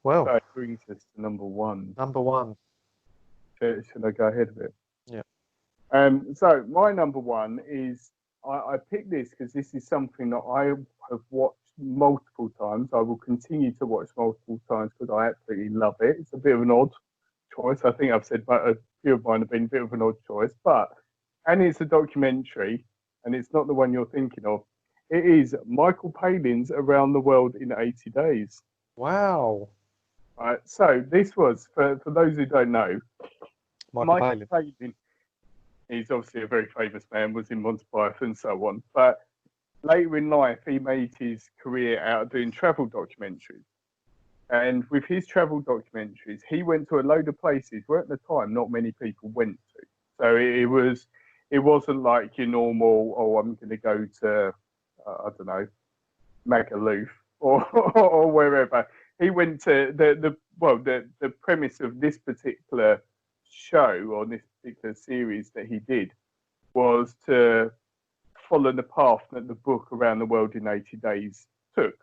Well, That brings us to number one. number one. Should I go ahead of it? Yeah. So my number one is I picked this because this is something that I have watched multiple times. I will continue to watch multiple times because I absolutely love it. It's a bit of an odd choice. I think I've said, but a few of mine have been a bit of an odd choice. And it's a documentary, and it's not the one you're thinking of. It is Michael Palin's Around the World in 80 Days. Wow. Right. So this was for those who don't know, Michael Palin. Palin. He's obviously a very famous man, was in Monty Python and so on. But later in life, he made his career out of doing travel documentaries. And with his travel documentaries, he went to a load of places where at the time not many people went to. So it wasn't like your normal, oh, I'm going to go to, I don't know, Magaluf or or wherever. He went to the premise of this particular show or this particular series that he did was to follow the path that the book Around the World in 80 Days took.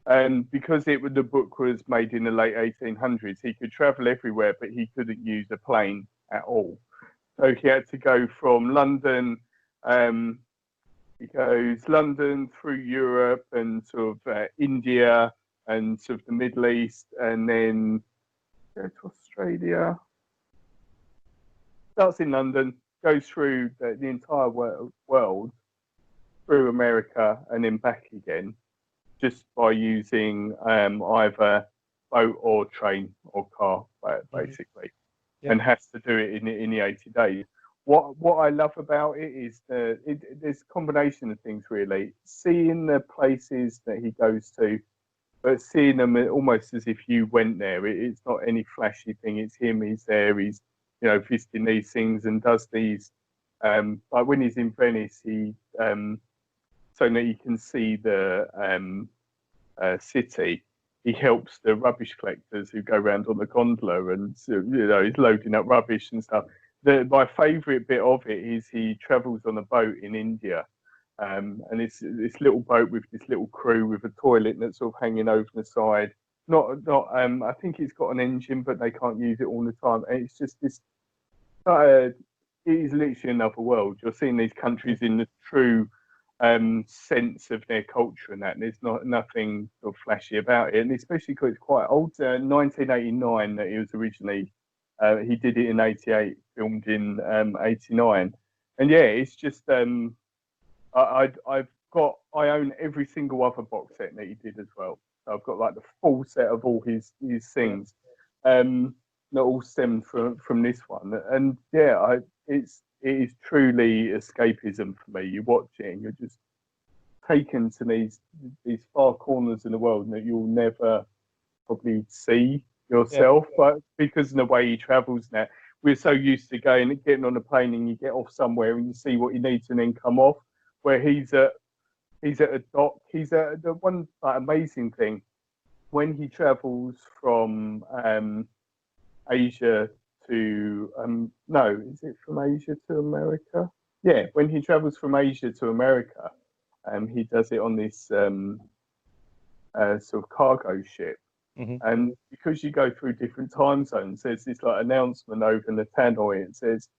And because the book was made in the late 1800s, he could travel everywhere, but he couldn't use a plane at all. So he had to go from London. He goes London through Europe and sort of India and sort of the Middle East, and then go to Australia. Starts in London, goes through the entire world, through America, and then back again, just by using either boat or train or car, basically, and has to do it in the 80 days. What I love about it is there's a combination of things, really. Seeing the places that he goes to, but seeing them almost as if you went there. It's not any flashy thing. It's him. He's there. He's visiting these things and does these. Like when he's in Venice, he so that you can see the city. He helps the rubbish collectors who go around on the gondola, and he's loading up rubbish and stuff. My favourite bit of it is he travels on a boat in India, and it's this little boat with this little crew with a toilet that's sort of hanging over the side. Not. I think it's got an engine, but they can't use it all the time. And it's just this. It is literally another world. You're seeing these countries in the true sense of their culture and that. And there's nothing sort of flashy about it, and especially because it's quite old. 1989 that he was originally. He did it in '88, filmed in '89, and yeah, it's just I own every single other box set that he did as well. So I've got like the full set of all his things, that all stemmed from this one, and yeah, it is truly escapism for me. You watch it and you're just taken to these far corners in the world that you'll never probably see yourself, but because of the way he travels now, we're so used to getting on a plane and you get off somewhere and you see what you need to and then come off. Where he's at a dock. He's at the one amazing thing when he travels from Asia to no, is it from Asia to America? Yeah, when he travels from Asia to America, he does it on this sort of cargo ship. And because you go through different time zones, there's this like announcement over in the tannoy. It says,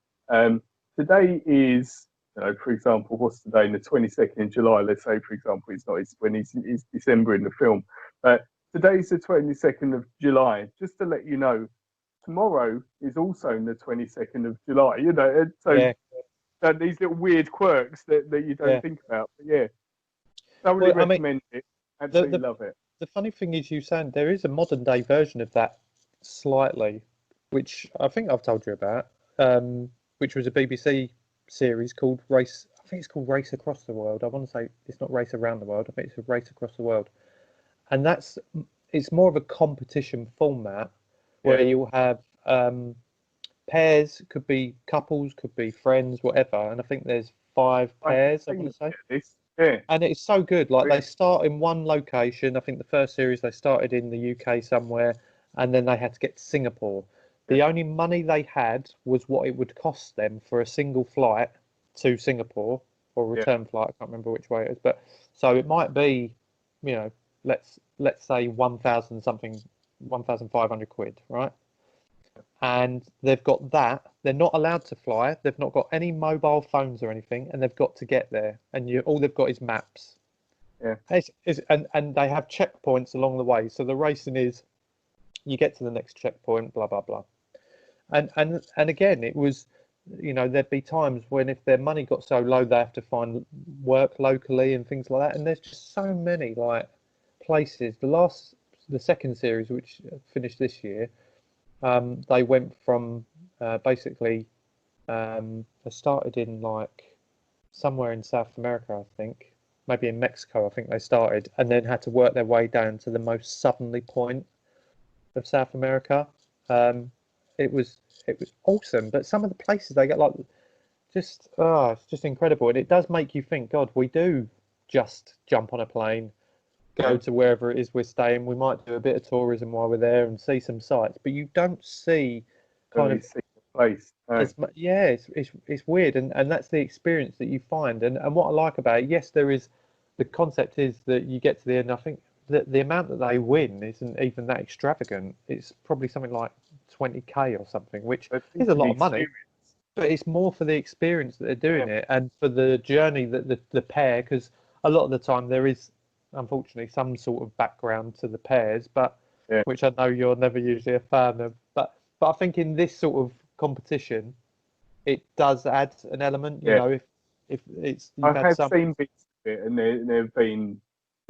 today is, for example, what's today? The 22nd of July. Let's say, for example, it's when it's December in the film. But today's the 22nd of July. Just to let you know, tomorrow is also the 22nd of July. These little weird quirks that you don't think about. But yeah, thoroughly recommend it. Absolutely love it. The funny thing is, you saying there is a modern day version of that slightly, which I think I've told you about, which was a BBC series called Race. I think it's called Race Across the World. I want to say it's not Race Around the World. I think it's a Race Across the World, and it's more of a competition format where you'll have pairs, could be couples, could be friends, whatever. And I think there's 5 pairs. I want to say. Yeah. And it's so good. Like they start in one location. I think the first series they started in the UK somewhere, and then they had to get to Singapore. The only money they had was what it would cost them for a single flight to Singapore or return flight. I can't remember which way it is, but so it might be, let's say 1,000 something £1,500, right? And they've got that. They're not allowed to fly. They've not got any mobile phones or anything, and they've got to get there. And all they've got is maps. Yeah. And they have checkpoints along the way. So the racing is, you get to the next checkpoint, blah blah blah. And again, it was, there'd be times when if their money got so low, they have to find work locally and things like that. And there's just so many like places. The second series, which finished this year, they went from basically they started in like somewhere in South America, I think, maybe in Mexico, I think they started, and then had to work their way down to the most southerly point of South America. It was awesome, but some of the places they get, like, it's just incredible, and it does make you think, God, we do just jump on a plane, go to wherever it is we're staying. We might do a bit of tourism while we're there and see some sights, but you don't see kind of see the place. No. yeah, it's weird, and that's the experience that you find. And what I like about it, yes, there is, the concept is that you get to the end. I think that the amount that they win isn't even that extravagant. It's probably something like 20k or something, which is a lot of money. But it's more for the experience that they're doing it, and for the journey that the pair, because a lot of the time there is, unfortunately, some sort of background to the pairs, but which I know you're never usually a fan of. But I think in this sort of competition, it does add an element. You know, if it's, I have seen bits of it, and there've been,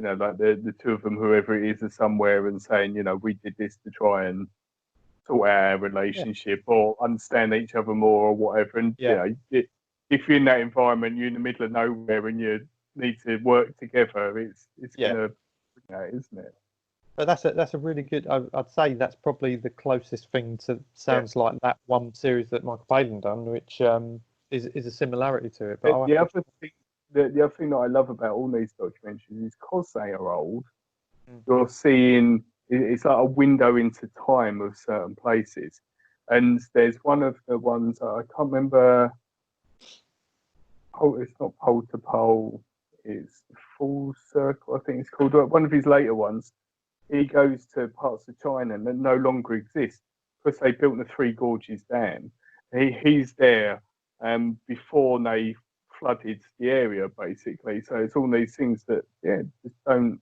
like the two of them, whoever it is, are somewhere and saying, we did this to try and sort out our relationship or understand each other more or whatever. And if you're in that environment, you're in the middle of nowhere and you need to work together, it's gonna, isn't it? But that's a really good. I'd say that's probably the closest thing to sounds like that one series that Michael Palin done, which is a similarity to it. But the other thing that I love about all these documentaries is because they are old, you're seeing, it's like a window into time of certain places. And there's one of the ones, I can't remember. Oh, it's not Pole to Pole. It's Full Circle, I think it's called. One of his later ones. He goes to parts of China that no longer exist because they built the Three Gorges Dam. He's there before they flooded the area, basically. So it's all these things that just don't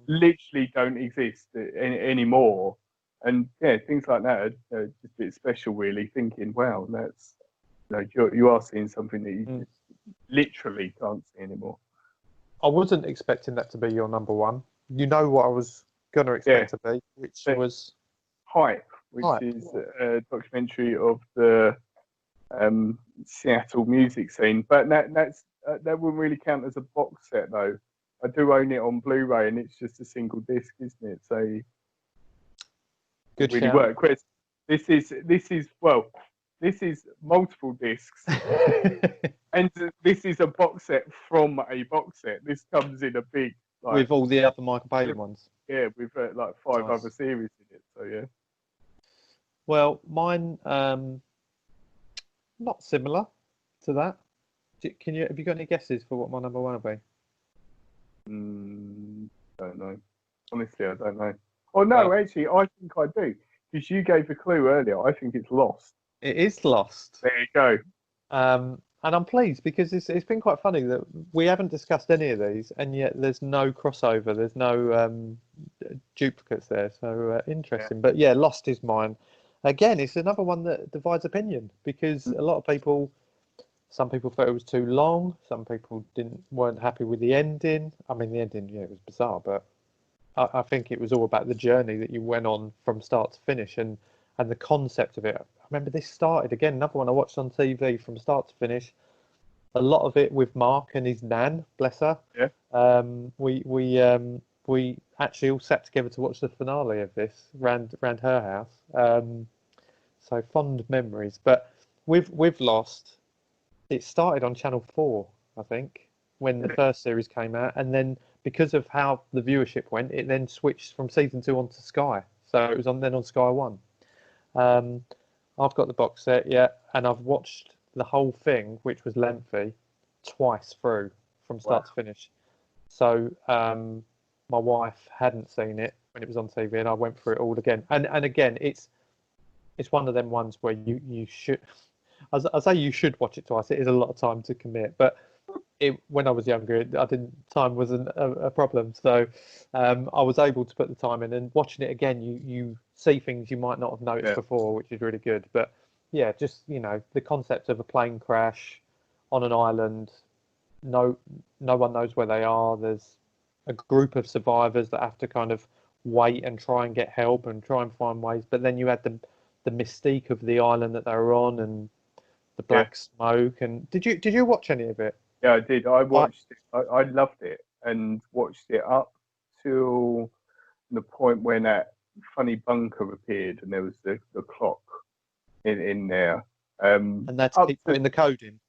literally don't exist anymore. And things like that are just a bit special, really. Thinking, wow, that's you are seeing something that you just literally can't see anymore. I wasn't expecting that to be your number one. You know what I was going to expect to be, which was Hype, which is a documentary of the Seattle music scene. But that wouldn't really count as a box set, though. I do own it on Blu-ray, and it's just a single disc, isn't it? So good really work. Chris, this is multiple discs, and this is a box set from a box set. This comes in a big, with all the other Michael Palin ones. Yeah, with like 5 other series in it. So yeah. Well, mine not similar to that. Have you got any guesses for what my number one will be? Don't know. Honestly, I don't know. Oh no, actually, I think I do, because you gave a clue earlier. I think it's Lost. It is Lost. There you go. And I'm pleased because it's been quite funny that we haven't discussed any of these, and yet there's no crossover, there's no duplicates there. So interesting. But yeah, Lost is mine. Again, it's another one that divides opinion, because a lot of people, some people thought it was too long, some people weren't happy with the ending. I mean, the ending, it was bizarre, but I think it was all about the journey that you went on from start to finish, and the concept of it. I remember this started, again, another one I watched on TV from start to finish. A lot of it with Mark and his nan, bless her. Yeah. We actually all sat together to watch the finale of this round her house. So fond memories. But with Lost, it started on Channel 4, I think, when the first series came out, and then because of how the viewership went, it then switched from season 2 onto Sky. So it was on Sky 1. I've got the box set, and I've watched the whole thing, which was lengthy, twice through from start to finish. So my wife hadn't seen it, when it was on TV, and I went through it all again. And again, it's one of them ones where you should. I say you should watch it twice. It is a lot of time to commit, but when I was younger, time wasn't a problem. So I was able to put the time in, and watching it again, you see things you might not have noticed before, which is really good. But yeah, just the concept of a plane crash on an island, no one knows where they are. There's a group of survivors that have to kind of wait and try and get help and try and find ways. But then you had the mystique of the island that they were on and the black smoke. And did you watch any of it? Yeah, I did. I watched it. I loved it and watched it up till the point when that funny bunker appeared and there was the clock in there. And that's keep putting the code in.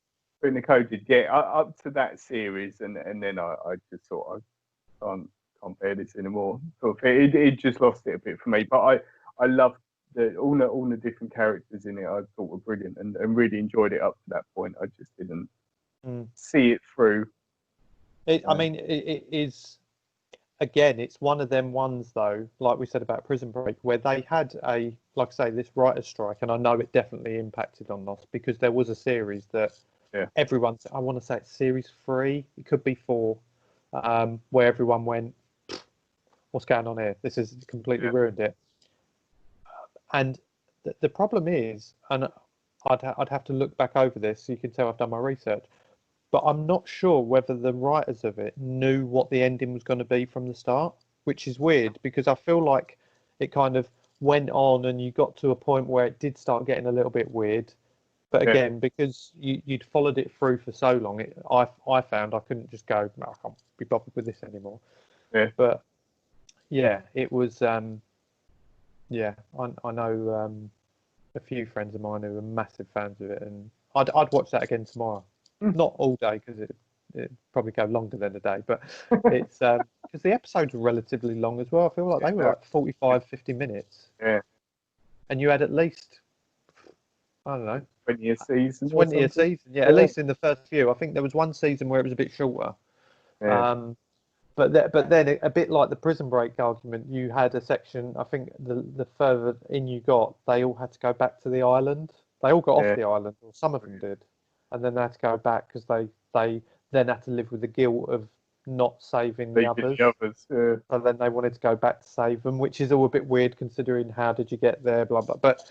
Putting the code in, yeah. Up to that series, and then I just thought I can't bear this anymore. It just lost it a bit for me. But I loved all the different characters in it. I thought were brilliant and really enjoyed it up to that point. I just didn't see it through. I mean, it is, again, it's one of them ones though, like we said about Prison Break, where they had like I say, this writer's strike, and I know it definitely impacted on us because there was a series that everyone, I want to say it's series 3, it could be 4, where everyone went, what's going on here? This has completely ruined it. And the problem is, and I'd have to look back over this, so you can tell I've done my research, but I'm not sure whether the writers of it knew what the ending was going to be from the start, which is weird because I feel like it kind of went on and you got to a point where it did start getting a little bit weird. But again, because you'd followed it through for so long, I found I couldn't just go, I can't be bothered with this anymore. Yeah. But yeah, it was, I know a few friends of mine who are massive fans of it, and I'd watch that again tomorrow. Not all day because it probably go longer than a day, but it's because the episodes were relatively long as well. I feel like they were like 45, 50 minutes. Yeah. And you had at least, I don't know, 20 a season. 20 a season, yeah, at least in the first few. I think there was one season where it was a bit shorter. Yeah. But then a bit like the Prison Break argument, you had a section, I think the further in you got, they all had to go back to the island. They all got off the island, or some of them did. And then they had to go back because they then had to live with the guilt of not saving the others. So then they wanted to go back to save them, which is all a bit weird considering how did you get there, blah, blah. But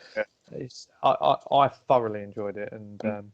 I thoroughly enjoyed it. And